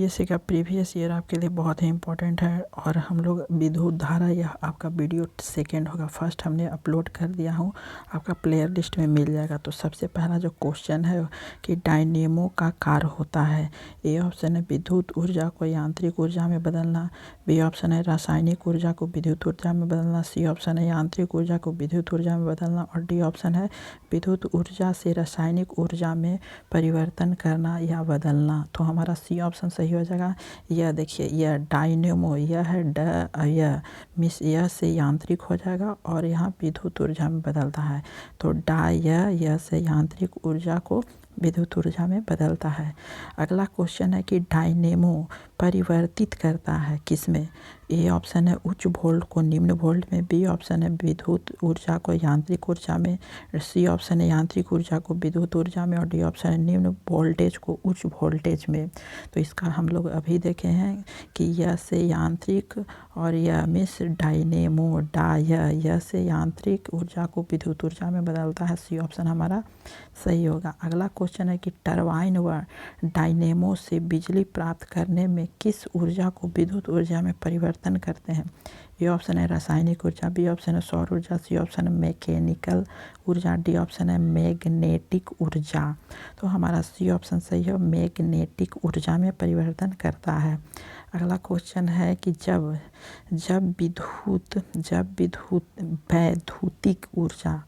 UPSC का previous year आपके लिए बहुत ही इम्पोर्टेंट है और हम लोग विद्युत धारा यह आपका वीडियो सेकंड होगा, फर्स्ट हमने अपलोड कर दिया हूँ, आपका प्लेयर लिस्ट में मिल जाएगा। तो सबसे पहला जो क्वेश्चन है कि डायनेमो का कार्य होता है। ए ऑप्शन है विद्युत ऊर्जा को यांत्रिक ऊर्जा में बदलना, बी ऑप्शन है रासायनिक ऊर्जा को विद्युत ऊर्जा में बदलना, सी ऑप्शन है यांत्रिक ऊर्जा को विद्युत ऊर्जा में बदलना और डी ऑप्शन है विद्युत ऊर्जा से रासायनिक ऊर्जा में परिवर्तन करना या बदलना। तो हमारा सी ऑप्शन सही हो जाएगा। यह देखिए, यह डायनेमो यह है यह मिस यह से यांत्रिक हो जाएगा और यहाँ विद्युत ऊर्जा में बदलता है। तो यह से यांत्रिक ऊर्जा को विद्युत ऊर्जा में बदलता है। अगला क्वेश्चन है कि डायनेमो परिवर्तित करता है किसमें। ए ऑप्शन है उच्च वोल्ट को निम्न वोल्ट में, बी ऑप्शन है विद्युत ऊर्जा को यांत्रिक ऊर्जा में, सी ऑप्शन है यांत्रिक ऊर्जा को विद्युत ऊर्जा में और डी ऑप्शन है निम्न वोल्टेज को उच्च वोल्टेज में। तो इसका हम लोग अभी देखे हैं कि यह से यांत्रिक और यह मिस डायनेमो यह से यांत्रिक ऊर्जा को विद्युत ऊर्जा में बदलता है। सी ऑप्शन हमारा सही होगा। अगला क्वेश्चन है कि टरबाइन व डायनेमो से बिजली प्राप्त करने में किस ऊर्जा को विद्युत ऊर्जा में परिवर्तन करते हैं। ए ऑप्शन है रासायनिक ऊर्जा, बी ऑप्शन है सौर ऊर्जा, सी ऑप्शन है मैकेनिकल ऊर्जा, डी ऑप्शन है मैग्नेटिक ऊर्जा। तो हमारा सी ऑप्शन सही है, मैग्नेटिक ऊर्जा में परिवर्तन करता है। अगला क्वेश्चन है कि जब वैद्युतिक ऊर्जा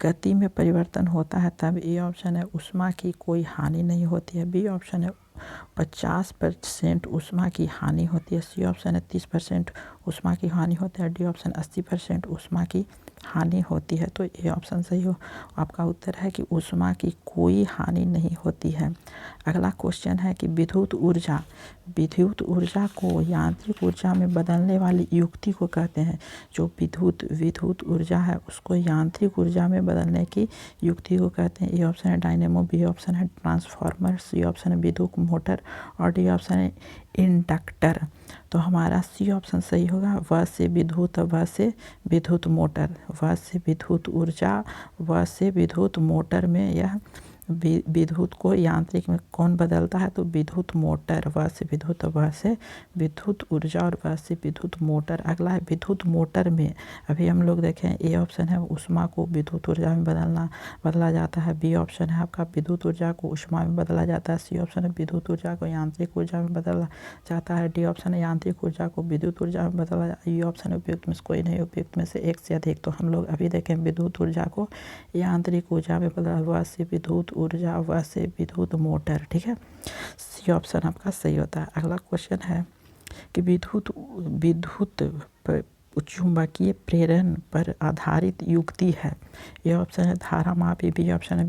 गति में परिवर्तन होता है तब ए ऑप्शन है ऊष्मा की कोई हानि नहीं होती है, बी ऑप्शन है 50% ऊष्मा की हानि होती है, सी ऑप्शन है 30% ऊष्मा की हानि होती है, डी ऑप्शन 80% ऊष्मा की हानि होती है। तो ये ऑप्शन सही हो। आपका उत्तर है कि ऊष्मा की कोई हानि नहीं होती है। अगला क्वेश्चन है कि विद्युत ऊर्जा को यांत्रिक ऊर्जा में बदलने वाली युक्ति को कहते हैं। जो विद्युत ऊर्जा है उसको यांत्रिक ऊर्जा में बदलने की युक्ति को कहते हैं। ए ऑप्शन है डायनेमो, बी ऑप्शन है ट्रांसफार्मर, सी ऑप्शन है विद्युत मोटर और डी ऑप्शन है इंडक्टर। तो हमारा सी ऑप्शन सही होगा। व से विद्युत मोटर, व से विद्युत ऊर्जा, व से विद्युत मोटर में यह विद्युत को यांत्रिक में कौन बदलता है। तो विद्युत मोटर, व से विद्युत ऊर्जा और व से विद्युत मोटर। अगला है विद्युत मोटर में अभी हम लोग देखें, ए ऑप्शन है ऊष्मा को विद्युत ऊर्जा में बदला जाता है, बी ऑप्शन है आपका विद्युत ऊर्जा को ऊष्मा में बदला जाता है, सी ऑप्शन है विद्युत ऊर्जा को यांत्रिक ऊर्जा में बदला जाता है, डी ऑप्शन है यांत्रिक ऊर्जा को विद्युत ऊर्जा में बदला जाता है, ई ऑप्शन है उपयुक्त में से कोई नहीं, उपयुक्त में से एक से अधिक। तो हम लोग अभी देखें विद्युत ऊर्जा को यांत्रिक ऊर्जा में बदला, व से विद्युत ऊर्जा, व से विद्युत मोटर। ठीक है, सी ऑप्शन आपका सही होता है। अगला क्वेश्चन है कि विद्युत चुंबकीय प्रेरण पर आधारित युक्ति है। यह ऑप्शन है धारा मापी, बी ऑप्शन है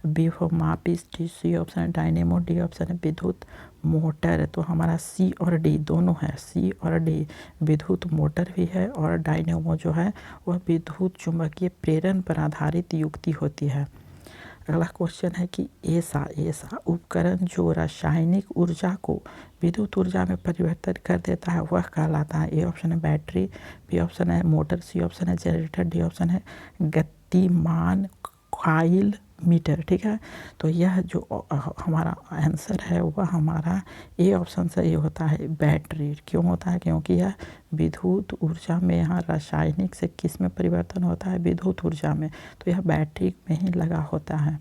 विभव मापी, सी ऑप्शन है डायनेमो, डी ऑप्शन है विद्युत मोटर। तो हमारा सी और डी दोनों है, सी और डी विद्युत मोटर भी है और डायनेमो जो है वह विद्युत चुंबकीय प्रेरण पर आधारित युक्ति होती है। अगला क्वेश्चन है कि ऐसा उपकरण जो रासायनिक ऊर्जा को विद्युत ऊर्जा में परिवर्तित कर देता है वह कहलाता है। ए ऑप्शन है बैटरी, बी ऑप्शन है मोटर, सी ऑप्शन है जनरेटर, डी ऑप्शन है गतिमान कॉइल मीटर। ठीक है, तो यह जो हमारा आंसर है वह हमारा ए ऑप्शन सही होता है, बैटरी। क्यों होता है? क्योंकि यह विद्युत ऊर्जा में यहाँ रासायनिक से किस में परिवर्तन होता है? विद्युत ऊर्जा में। तो यह बैटरी में ही लगा होता है।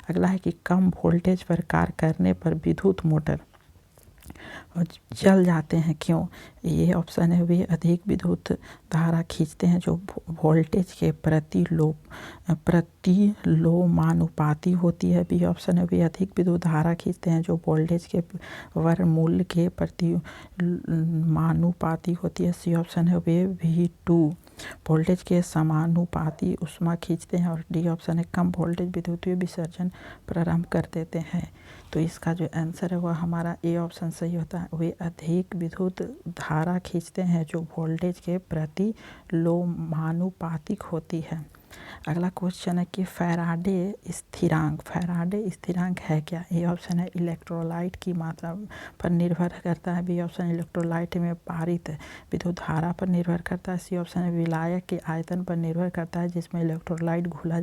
अगला है कि कम वोल्टेज पर कार्य करने पर विद्युत मोटर जल जाते हैं, क्यों? ये ऑप्शन है वे अधिक विद्युत धारा खींचते हैं जो वोल्टेज के प्रति लोमानुपाती होती है, बी ऑप्शन है वे अधिक विद्युत धारा खींचते हैं जो वोल्टेज के वर्गमूल के प्रति मानुपाती होती है, सी ऑप्शन है वे V2 वोल्टेज के समानुपाती ऊष्मा खींचते हैं और डी ऑप्शन है कम वोल्टेज विद्युतीय विसर्जन प्रारंभ कर देते हैं। तो इसका जो आंसर है वह हमारा ए ऑप्शन सही होता है, वे अधिक विद्युत धारा खींचते हैं जो वोल्टेज के प्रति लोमानुपातिक होती है। अगला क्वेश्चन है कि फैराडे स्थिरांक है क्या? ए ऑप्शन है इलेक्ट्रोलाइट की मात्रा पर निर्भर करता है, बी ऑप्शन इलेक्ट्रोलाइट में पारित विद्युत धारा पर निर्भर करता है, सी ऑप्शन है विलायक के आयतन पर निर्भर करता है जिसमें इलेक्ट्रोलाइट घोला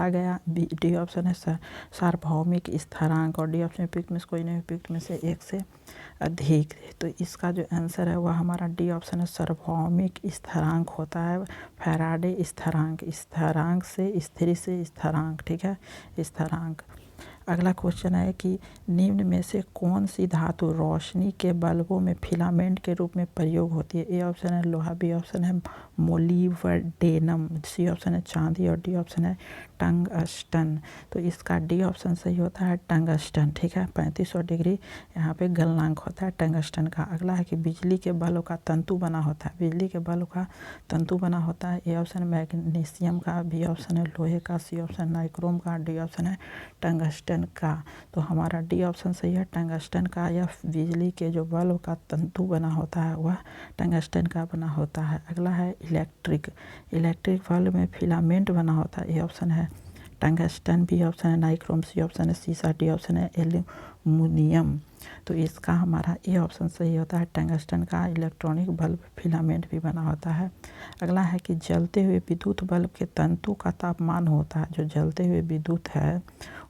गया, डी ऑप्शन है सार्वभौमिक स्थिरांक, और डी ऑप्शन उपयुक्त में से कोई नहीं, उपयुक्त में से एक से अधिक। तो इसका जो आंसर है वह हमारा डी ऑप्शन है सार्वभौमिक स्थिरांक होता है। फैराडे स्थिरांक से स्थिर से स्थिरांक, ठीक है, स्थिरांक। अगला क्वेश्चन है कि निम्न में से कौन सी धातु रोशनी के बल्बों में फिलामेंट के रूप में प्रयोग होती है? ए ऑप्शन है लोहा, बी ऑप्शन है मोलिब्डेनम, सी ऑप्शन है चांदी, और डी ऑप्शन है टंगस्टन। तो इसका डी ऑप्शन सही होता है टंगस्टन, ठीक है। 3500 डिग्री यहाँ पे गलनांक होता है टंगस्टन का। अगला है कि बिजली के बल्ब का तंतु बना होता है, बिजली के बल्ब का तंतु बना होता है। ए ऑप्शन मैग्नीशियम का, बी ऑप्शन है लोहे का, सी ऑप्शन नाइक्रोम का, डी ऑप्शन है टंगस्टन का। तो हमारा डी ऑप्शन सही है टंगस्टन का। यह बिजली के जो बल्ब का तंतु बना होता है वह टंगस्टन का बना होता है। अगला है इलेक्ट्रिक बल्ब में फिलामेंट बना होता है। ए ऑप्शन है टंगस्टन, बी ऑप्शन है नाइक्रोम, सी ऑप्शन है सीसा, डी ऑप्शन है एल्यूमिनियम। तो इसका हमारा ए ऑप्शन सही होता है टंगस्टन का। इलेक्ट्रॉनिक बल्ब फिलामेंट भी बना होता है। अगला है कि जलते हुए विद्युत बल्ब के तंतु का तापमान होता है, जो जलते हुए विद्युत है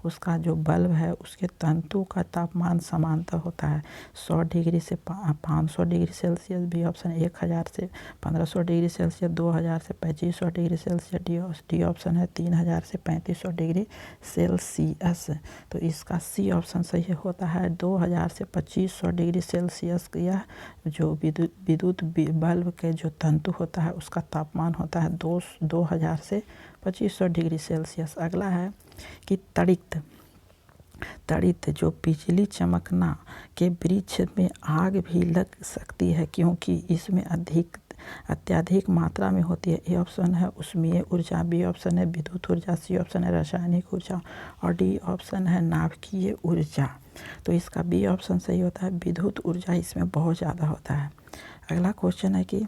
उसका जो बल्ब है उसके तंतु का तापमान समांतर होता है 100 डिग्री से 500 डिग्री सेल्सियस, बी ऑप्शन 1000 से 1500 डिग्री सेल्सियस, 2000 से 2500 डिग्री सेल्सियस, डी ऑप्शन है 3000 से 3500 डिग्री सेल्सियस। तो इसका सी ऑप्शन सही होता है 2000 से 2500 डिग्री सेल्सियस। यह जो विद्युत बल्ब के जो तंतु होता है उसका तापमान होता है 2000 से 2500 डिग्री सेल्सियस। अगला है कि तड़ित जो बिजली चमकना के वृक्ष में आग भी लग सकती है क्योंकि इसमें अत्यधिक मात्रा में होती है। ए ऑप्शन है उष्मीय ऊर्जा, बी ऑप्शन है विद्युत ऊर्जा, सी ऑप्शन है रासायनिक ऊर्जा, और डी ऑप्शन है नाभिकीय ऊर्जा। तो इसका बी ऑप्शन सही होता है विद्युत ऊर्जा इसमें बहुत ज़्यादा होता है। अगला क्वेश्चन है कि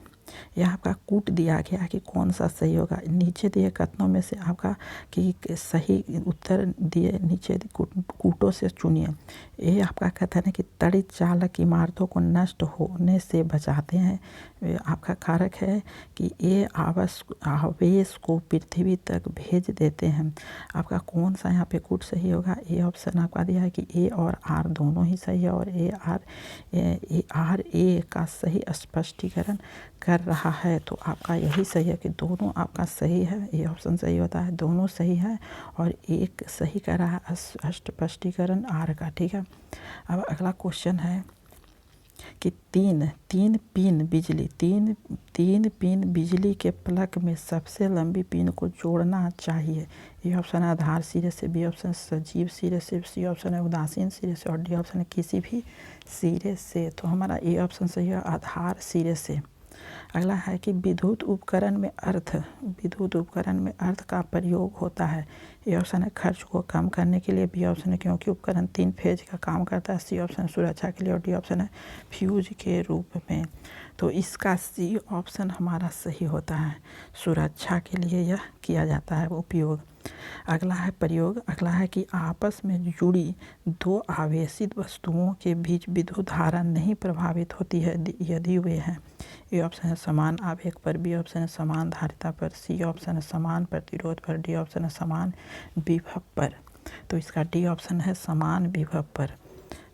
यह आपका कूट दिया गया कि कौन सा सही होगा। नीचे दिए कथनों में से आपका कि सही उत्तर दिए नीचे कूटों से चुनिए। ये आपका कथन है कि तड़ित चालक इमारतों को नष्ट होने से बचाते हैं। आपका कारक है कि ये आवेश को पृथ्वी तक भेज देते हैं। आपका कौन सा यहाँ पे कूट सही होगा? ए ऑप्शन आपका दिया है कि ए और आर दोनों ही सही है, और ए का सही स्पष्टीकरण कर रहा है। तो आपका यही सही है कि दोनों आपका सही है। ये ऑप्शन सही होता है दोनों सही है, और एक सही कर रहा है स्पष्टीकरण आर का, ठीक है। अब अगला क्वेश्चन है कि तीन पिन बिजली के प्लग में सबसे लंबी पिन को जोड़ना चाहिए। ये ऑप्शन है आधार सिरे से, बी ऑप्शन सजीव सिरे से, सी ऑप्शन है उदासीन सिरे से, और डी ऑप्शन है किसी भी सिरे से। तो हमारा ए ऑप्शन सही है आधार सिरे से। अगला है कि विद्युत उपकरण में अर्थ का प्रयोग होता है। ए ऑप्शन है खर्च को कम करने के लिए, बी ऑप्शन है क्योंकि उपकरण 3 फेज का काम करता है, सी ऑप्शन सुरक्षा के लिए, और डी ऑप्शन है फ्यूज के रूप में। तो इसका सी ऑप्शन हमारा सही होता है, सुरक्षा के लिए यह किया जाता है उपयोग। अगला है प्रयोग। अगला है कि आपस में जुड़ी दो आवेशित वस्तुओं के बीच विद्युत धारा नहीं प्रभावित होती है यदि वे हैं। ए ऑप्शन है समान आवेग पर, बी ऑप्शन है समान धारिता पर, सी ऑप्शन है समान प्रतिरोध पर, डी ऑप्शन है समान विभव पर। तो इसका डी ऑप्शन है समान विभव पर।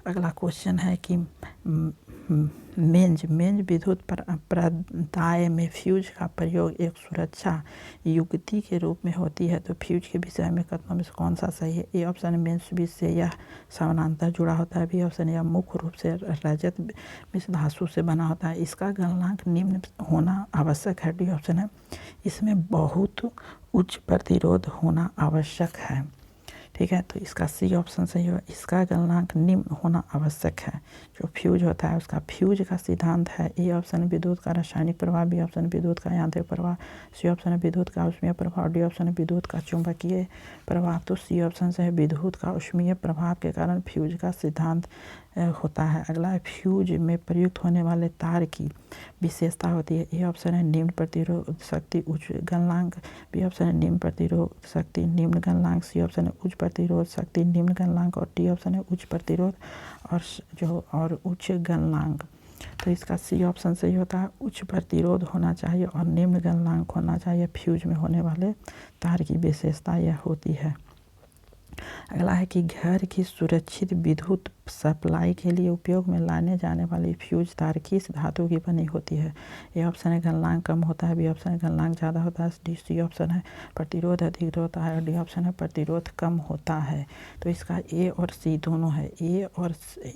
अगला क्वेश्चन है कि मेंज विद्युत प्रदाय में फ्यूज का प्रयोग एक सुरक्षा युक्ति के रूप में होती है। तो फ्यूज के विषय में कथनों में से कौन सा सही है? ए ऑप्शन है मेंज स्विच से यह समानांतर जुड़ा होता है, बी ऑप्शन यह मुख्य रूप से रजत मिश्र धातु से बना होता है, इसका गलनांक निम्न होना आवश्यक है, डी ऑप्शन है इसमें बहुत उच्च प्रतिरोध होना आवश्यक है, ठीक है। तो इसका सी ऑप्शन सही है, इसका गलनांक निम्न होना आवश्यक है। जो फ्यूज होता है उसका फ्यूज का सिद्धांत है। ए ऑप्शन विद्युत का रासायनिक प्रभाव, बी ऑप्शन विद्युत का यांत्रिक प्रभाव, सी ऑप्शन विद्युत का ऊष्मीय प्रभाव, डी ऑप्शन विद्युत का चुंबकीय प्रभाव। तो सी ऑप्शन से विद्युत का ऊष्मीय प्रभाव के कारण फ्यूज का सिद्धांत होता है। अगला है फ्यूज में प्रयुक्त होने वाले तार की विशेषता होती है। ए ऑप्शन है निम्न प्रतिरोध शक्ति उच्च गलनांक, बी ऑप्शन है निम्न प्रतिरोध शक्ति निम्न गलनांक, सी ऑप्शन है उच्च प्रतिरोध शक्ति निम्न गलनांक और डी ऑप्शन है उच्च प्रतिरोध और उच्च गलनांक। तो इसका सी ऑप्शन सही होता है। उच्च प्रतिरोध होना चाहिए और निम्न गलनांक होना चाहिए। फ्यूज में होने वाले तार की विशेषता यह होती है। अगला है कि घर की सुरक्षित विद्युत सप्लाई के लिए उपयोग में लाने जाने वाली फ्यूज तार किस धातु की बनी होती है। ए ऑप्शन है गलनांक कम होता है, बी ऑप्शन है गलनांक ज़्यादा होता है, सी ऑप्शन है प्रतिरोध अधिक होता है और डी ऑप्शन है प्रतिरोध कम होता है। तो इसका ए और सी दोनों है। ए और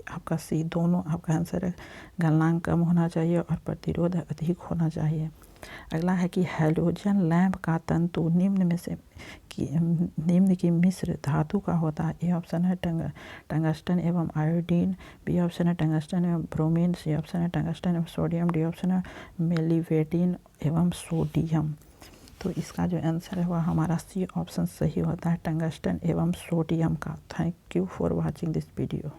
आपका सी दोनों आपका आंसर है। गलनांक कम होना चाहिए और प्रतिरोध अधिक होना चाहिए। अगला है कि हैलोजन लैंप का तंतु निम्न की मिश्र धातु का होता है। ए ऑप्शन है टंगस्टन एवं आयोडीन, बी ऑप्शन है टंगस्टन एवं ब्रोमीन, सी ऑप्शन है टंगस्टन एवं सोडियम, डी ऑप्शन है मेलिवेटिन एवं सोडियम। तो इसका जो आंसर है वह हमारा सी ऑप्शन सही होता है, टंगस्टन एवं सोडियम का। Thank you for watching this video.